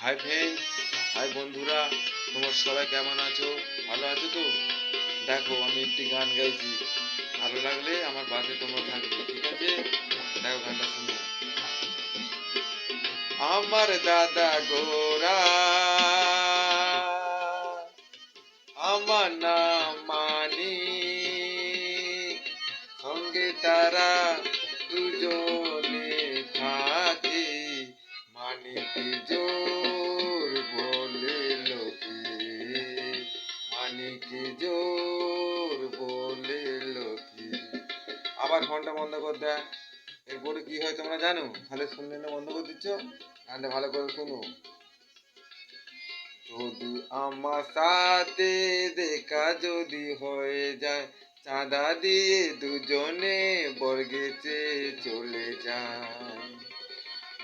Hi friends, high বন্ধুরা, তোমরা সবাই কেমন আছো? ভালো আছো তো? দেখো, আমি একটি গান গাইছি, ভালো লাগলে আমার পাশে তোমরা থাকবে, ঠিক আছে? দেখো গানটা শুনো। আমার দাদা গোরা, আমার নাম মানি, সঙ্গে তারা দুজনে থাকে, মানিক জোর বলে লোকে, মানিক জোর বলে লোকে। আবার ফোনটা বন্ধ করে দেয়। এরপরে কি হয় তোমরা জানো? তাহলে শুনলে না বন্ধ করে দিচ্ছ। গানটা ভালো করে শুনো। যদি আমার সাথে দেখা যদি হয়ে যায়, চাঁদা দিয়ে দুজনে বর্গেতে চলে যায়।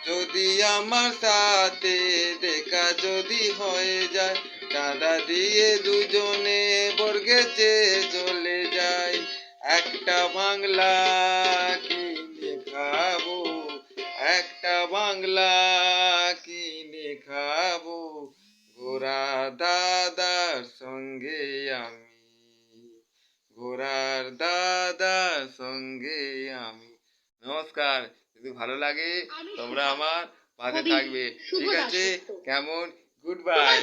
যদি আমার সাথে দেখা যদি হয়ে যায়, চাঁদা দিয়ে দুজনে বর্গেতে চলে যায়। একটা বাংলা কিনে খাবো, একটা বাংলা কিনে খাবো, গোরার দাদার সঙ্গে আমি, গোরার দাদার সঙ্গে আমি। নমস্কার। যদি ভালো লাগে তোমরা আমার পাশে থাকবে, ঠিক আছে? কেমন? Good bye.